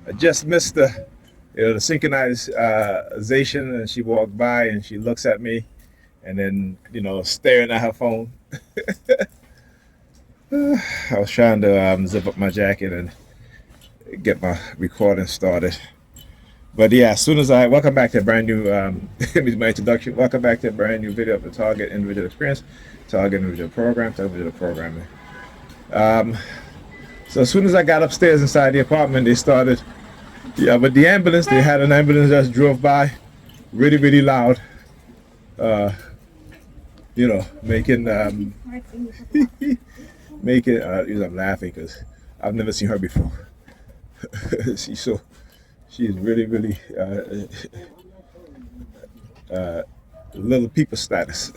I just missed the synchronization, and she walked by and she looks at me, and then staring at her phone. I was trying to zip up my jacket and get my recording started. But yeah, as soon as welcome back to a brand new, my introduction. Welcome back to a brand new video of the Target Individual Experience, Target Individual Program, Target Individual Programming. So as soon as I got upstairs inside the apartment, they started. Yeah, but the ambulance, they had an ambulance that drove by, really, really loud. Making making. I'm laughing because I've never seen her before. She's really, really little people status.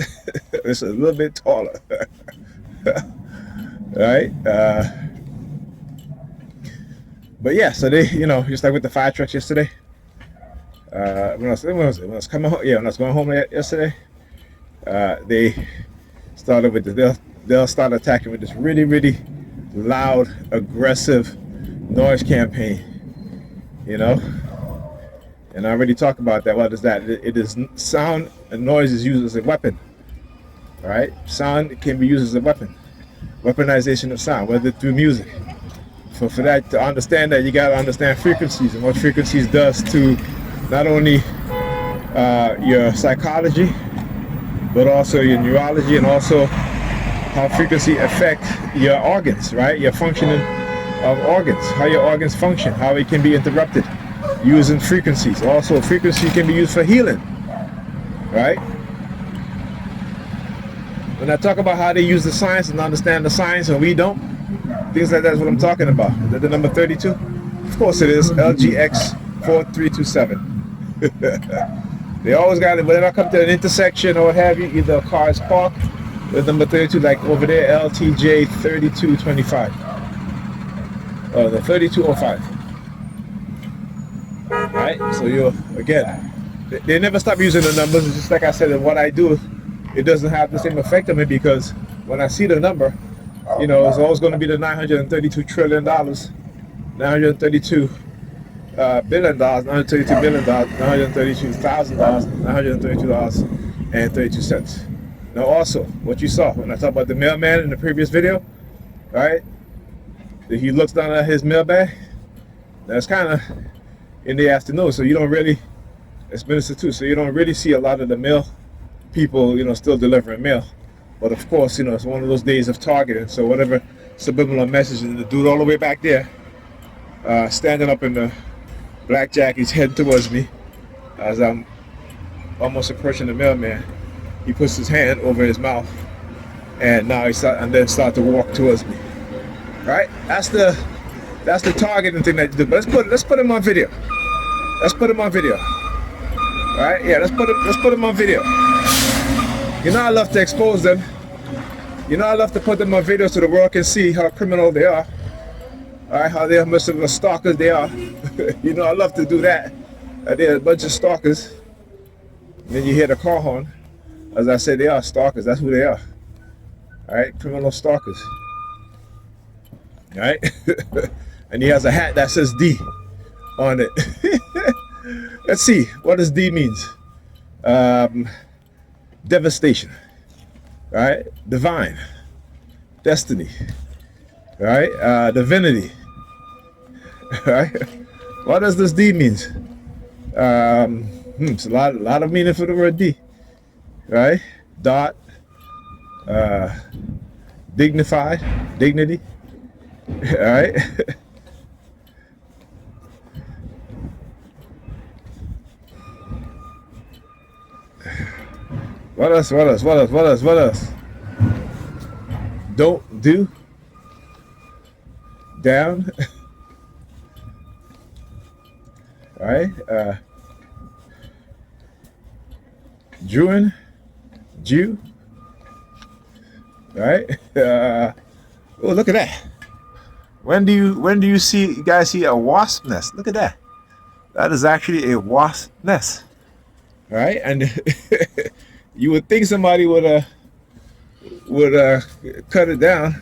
It's a little bit taller, right? But yeah, so they, just like with the fire trucks yesterday. When I was coming home, when I was going home yesterday, they started with they'll start attacking with this really, really loud, aggressive noise campaign. And I already talked about that. What is that? It is sound and noise is used as a weapon. Right? Sound can be used as a weapon. Weaponization of sound, whether through music. For that to understand that, you got to understand frequencies and what frequencies does to not only your psychology, but also your neurology, and also how frequency affect your organs, right? Your functioning of organs, how your organs function, how it can be interrupted using frequencies. Also, frequency can be used for healing, right? When I talk about how they use the science and understand the science and we don't, things like that's what I'm talking about. Is that the number 32? Of course it is. LGX 4327. They always got it. When I come to an intersection or what have you, either a car is parked with number 32, like over there, LTJ 3225. Or the 3205. Right? So they never stop using the numbers. It's just like I said, and what I do, it doesn't have the same effect on me, because when I see the number, it's always going to be the $932 trillion, $932 billion, $932 billion, $932,000, $932.32. Now, also, what you saw when I talked about the mailman in the previous video, right? He looks down at his mailbag. That's kind of in the afternoon, so you don't really. It's Minister 2, so you don't really see a lot of the mail people, still delivering mail. But of course, it's one of those days of targeting. So whatever subliminal message, and the dude all the way back there, standing up in the blackjack, he's heading towards me as I'm almost approaching the mailman. He puts his hand over his mouth, and now then start to walk towards me. Right? That's the targeting thing that you do. But let's put him on video. Let's put him on video. Right? Yeah, let's put him on video. I love to expose them. I love to put them on video so the world can see how criminal they are. Alright, how they're much of a stalkers they are. I love to do that. They're a bunch of stalkers. And then you hear the car horn. As I said, they are stalkers. That's who they are. Alright, criminal stalkers. Alright? And he has a hat that says D on it. Let's see. What does D means? Devastation, right? Divine, destiny, right? Divinity, right? What does this D means? It's a lot of meaning for the word D, right? Dot, dignified, dignity, right? What else? Don't do. Down. Alright. Jew. Right? Oh, look at that. When do you guys see a wasp nest? Look at that. That is actually a wasp nest. Right? And you would think somebody would cut it down.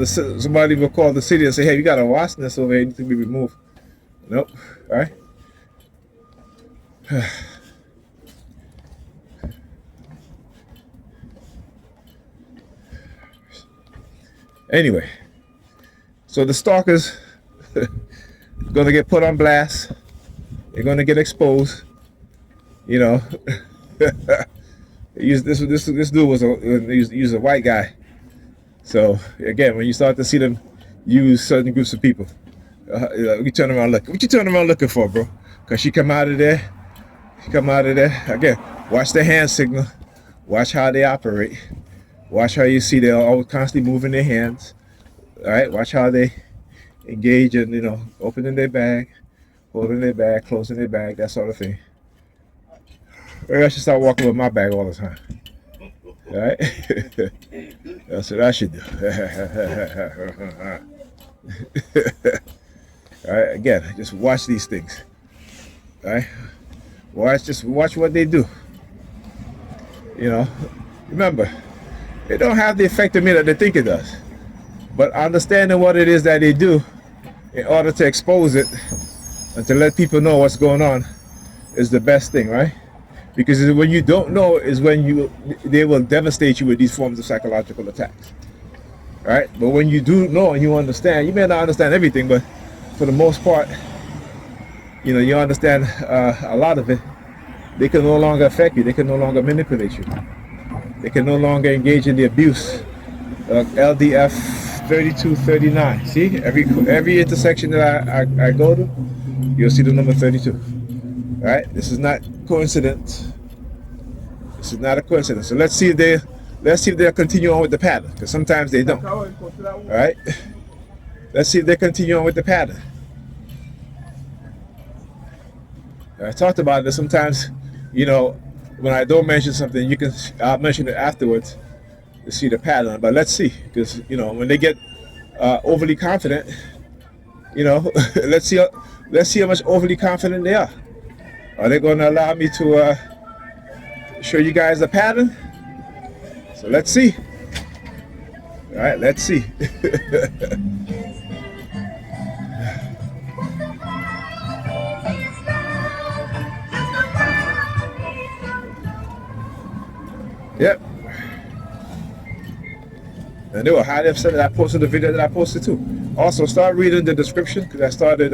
Somebody would call the city and say, hey, you got a wasp nest over here, it needs to be removed. Nope. All right. Anyway, so the stalkers gonna get put on blast. They're gonna get exposed. You know, this dude was a white guy. So again, when you start to see them use certain groups of people, you turn around looking. What you turn around looking for, bro? Cause she come out of there. She come out of there again. Watch the hand signal. Watch how they operate. Watch how you see they're always constantly moving their hands. All right. Watch how they engage in, opening their bag, holding their bag, closing their bag, that sort of thing. Maybe I should start walking with my bag all the time. All right. That's what I should do. All right. Again, just watch these things. All right. Watch what they do. Remember, it don't have the effect on me that they think it does. But understanding what it is that they do in order to expose it and to let people know what's going on is the best thing, right? Because when you don't know is when they will devastate you with these forms of psychological attacks, right? But when you do know and you understand, you may not understand everything, but for the most part, you understand a lot of it. They can no longer affect you. They can no longer manipulate you. They can no longer engage in the abuse of LDF 3239. See, every intersection that I go to, you'll see the number 32. All right, this is not coincidence. This is not a coincidence. So let's see if they'll continue on with the pattern, because sometimes they don't. All right, let's see if they continue on with the pattern. I talked about this sometimes. When I don't mention something, I'll mention it afterwards to see the pattern. But let's see, because when they get overly confident, let's see how much overly confident they are. Are they going to allow me to show you guys the pattern? So let's see. All right, let's see. Yep. And they were highly upset that I posted the video that I posted too. Also, start reading the description, because I started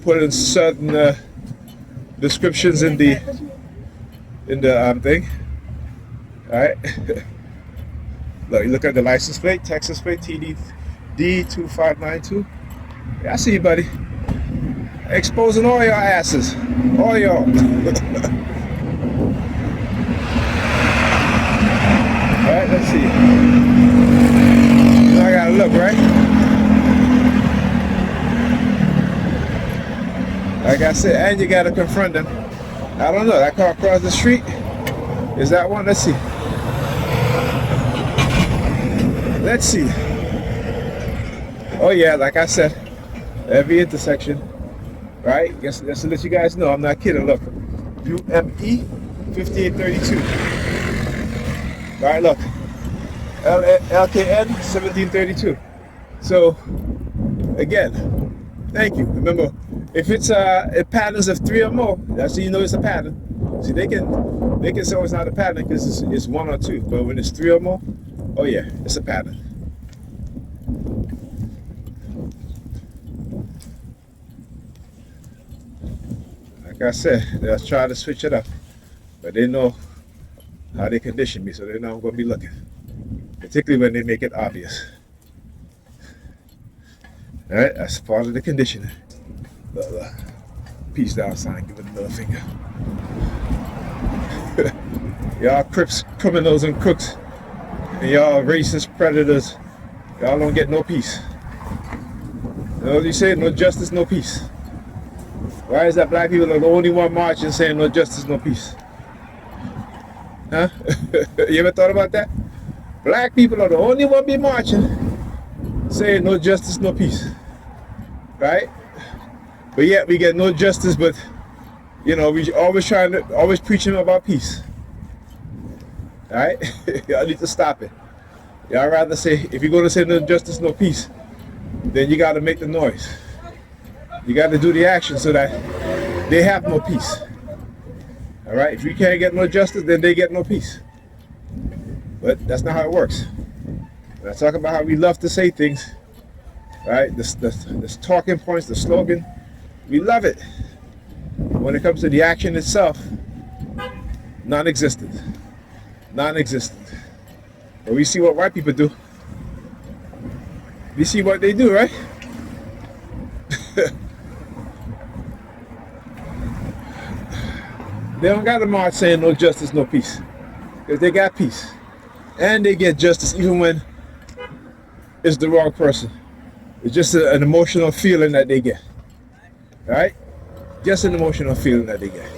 putting certain descriptions in the thing. All right. Look, you look at the license plate, Texas plate, TD-D2592. Yeah, I see you, buddy. Exposing all your asses, all y'all. Alright, let's see. I gotta look, right? Like I said, and you gotta confront them. I don't know, that car across the street, is that one? Let's see. Let's see. Oh yeah, like I said, every intersection, right? Just to let you guys know, I'm not kidding. Look, UME 5832. All right, look, LKN 1732. So, again, thank you. Remember, if it's a patterns of 3 or more, that's how you know it's a pattern. See, they can say it's not a pattern because it's 1 or 2, but when it's 3 or more, oh yeah, it's a pattern. Like I said, they'll try to switch it up, but they know how they condition me, so they know I'm going to be looking, particularly when they make it obvious. All right, that's part of the conditioning. The peace down sign, give it a middle finger. Y'all Crips, criminals and crooks, and y'all racist predators, y'all don't get no peace. You know what you say? No justice, no peace. Why is that black people are the only one marching saying no justice, no peace? Huh? You ever thought about that? Black people are the only one be marching saying no justice, no peace. Right? But yet we get no justice, but we always preaching about peace. Alright? Y'all need to stop it. Y'all rather say, if you're going to say no justice, no peace, then you got to make the noise. You got to do the action so that they have no peace. All right? If you can't get no justice, then they get no peace. But that's not how it works. When I talk about how we love to say things, right? This talking points, the slogan, we love it. When it comes to the action itself, non-existent. Non-existent. But we see what white people do. We see what they do, right? They don't got a march saying no justice, no peace. Because they got peace. And they get justice even when it's the wrong person. It's just an emotional feeling that they get. Right? Just an emotional feeling that they get.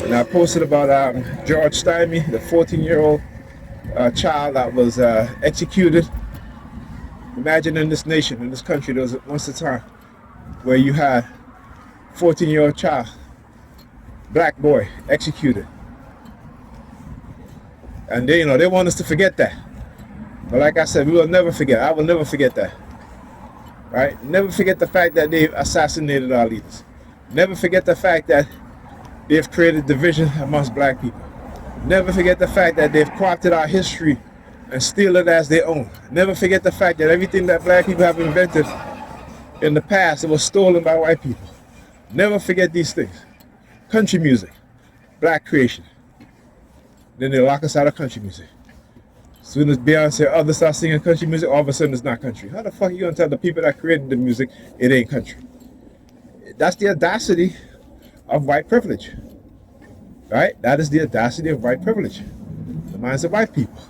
And I posted about George Steinme, the 14-year-old child that was executed. Imagine in this nation, in this country, there was once a time where you had a 14-year-old child, black boy, executed. And they want us to forget that. But like I said, we will never forget. I will never forget that. Right? Never forget the fact that they've assassinated our leaders. Never forget the fact that they've created division amongst black people. Never forget the fact that they've co-opted our history and steal it as their own. Never forget the fact that everything that black people have invented in the past, it was stolen by white people. Never forget these things. Country music, black creation. Then they lock us out of country music. As soon as Beyonce or others start singing country music, all of a sudden it's not country. How the fuck are you gonna tell the people that created the music it ain't country? That's the audacity of white privilege. Right? That is the audacity of white privilege. The minds of white people.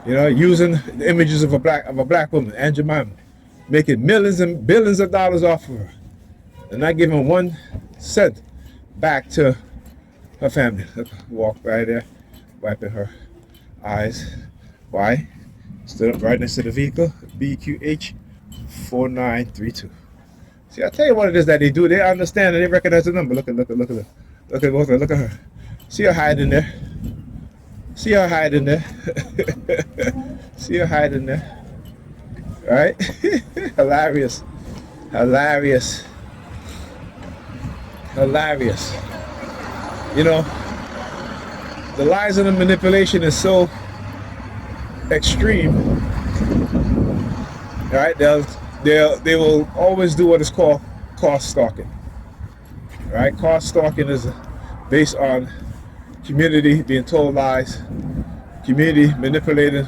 Using the images of a black woman, Aunt Jemima, making millions and billions of dollars off of her, and not giving 1 cent back to her family. Look, walk right there, wiping her eyes. Why? Stood up right next to the vehicle, BQH 4932. See, I tell you what it is that they do. They understand and they recognize the number. Look at her. See her hiding there. See her hiding there. See her hiding there. Right? Hilarious. Hilarious. Hilarious. The lies and the manipulation is so extreme. Right? They will always do what is called cost stalking. Right? Cost stalking is based on community being told lies, community manipulating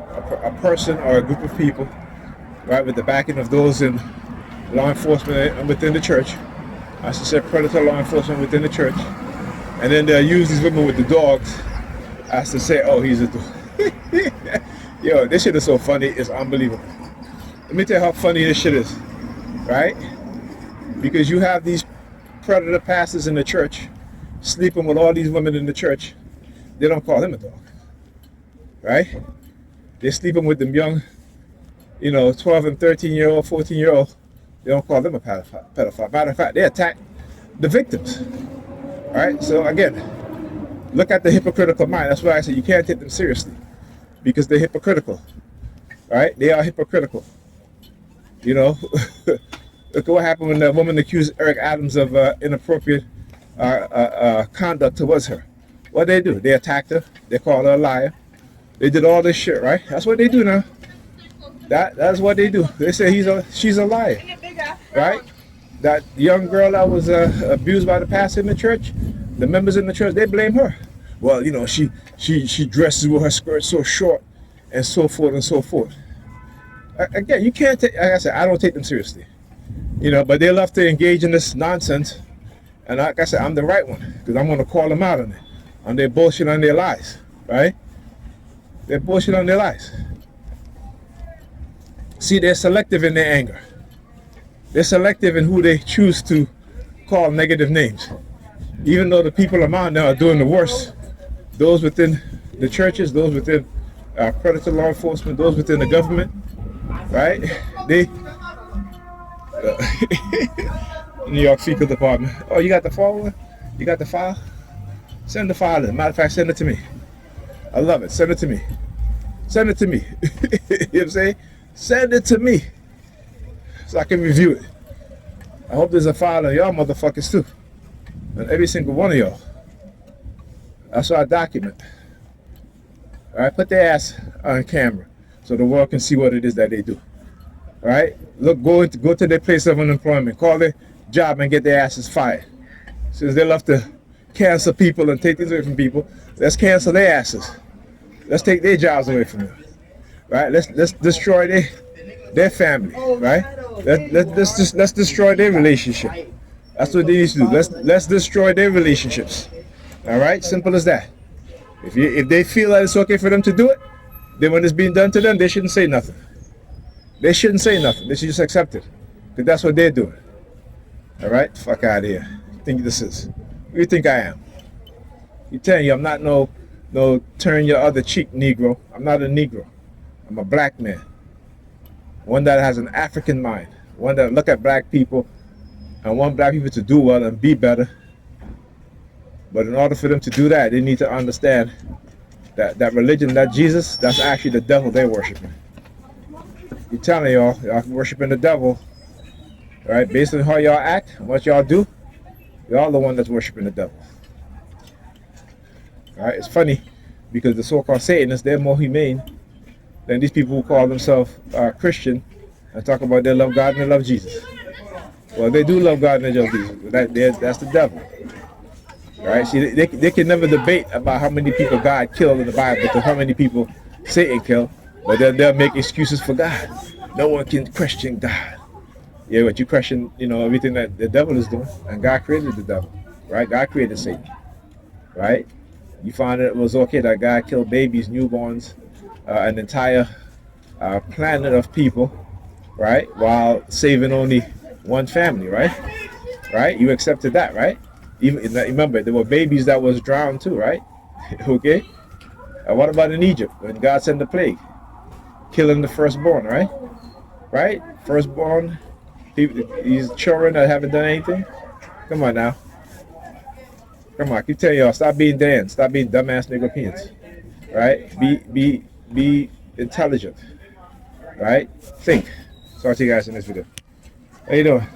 a person or a group of people, right, with the backing of those in law enforcement and within the church. I should say predator law enforcement within the church. And then they'll use these women with the dogs as to say, oh, he's a dog. Yo, this shit is so funny, it's unbelievable. Let me tell you how funny this shit is, right? Because you have these predator pastors in the church sleeping with all these women in the church. They don't call him a dog, right? They're sleeping with them young, 12 and 13-year-old, 14-year-old. They don't call them a pedophile. Matter of fact, they attack the victims, right? So again, look at the hypocritical mind. That's why I say you can't take them seriously, because they're hypocritical, right? They are hypocritical. Look at what happened when the woman accused Eric Adams of inappropriate conduct towards her. What they do? They attacked her. They called her a liar. They did all this shit, right? That's what they do now. That's what they do. They say she's a liar, right? That young girl that was abused by the pastor in the church, the members in the church, they blame her. Well, she dresses with her skirt so short, and so forth and so forth. Again, you can't take. Like I said, I don't take them seriously, But they love to engage in this nonsense, and like I said, I'm the right one because I'm going to call them out on it, on their bullshit, on their lies, right? They're bullshit on their lies. See, they're selective in their anger. They're selective in who they choose to call negative names. Even though the people around them are doing the worst, those within the churches, those within predator law enforcement, those within the government, right? New York Fecal Department. Oh, you got the file? You got the file? Send the file in. Matter of fact, send it to me. I love it. Send it to me. Send it to me. You know what I'm saying? Send it to me so I can review it. I hope there's a file on y'all motherfuckers too. And every single one of y'all. That's what I document. Alright, put their ass on camera so the world can see what it is that they do. Alright? Look, go to their place of unemployment, call their job and get their asses fired. Since they love to cancel people and take things away from people, let's cancel their asses. Let's take their jobs away from them. Right? Let's destroy their family. Right? Let's destroy their relationship. That's what they need to do. Let's destroy their relationships. All right? Simple as that. If they feel that it's okay for them to do it, then when it's being done to them, they shouldn't say nothing. They shouldn't say nothing. They should just accept it, because that's what they're doing. All right? Fuck out of here. What do you think this is? Who do you think I am? You telling you I'm not no turn your other cheek Negro. I'm not a Negro. I'm a black man. One that has an African mind. One that look at black people and want black people to do well and be better. But in order for them to do that, they need to understand that religion, that Jesus, that's actually the devil they're worshiping. You're telling y'all worshiping the devil, right? Based on how y'all act and what y'all do, y'all the one that's worshiping the devil. All right? It's funny because the so-called Satanists, they're more humane than these people who call themselves Christian and talk about they love God and they love Jesus. Well, they do love God and they love Jesus, but that's the devil. Right? See, they can never debate about how many people God killed in the Bible, but how many people Satan killed, but then they'll make excuses for God. No one can question God. Yeah, but you question, everything that the devil is doing, and God created the devil, right? God created Satan, right? You found it was okay that God killed babies, newborns, an entire planet of people, right? While saving only one family, right? Right? You accepted that, right? Even remember, there were babies that was drowned too, right? Okay. What about in Egypt when God sent the plague, killing the firstborn, right? Right? Firstborn, these children that haven't done anything. Come on now. Come on, I keep telling y'all, stop being Dan, stop being dumbass Europeans, right? Be intelligent, right? Think. So I'll see you guys in this video. How you doing?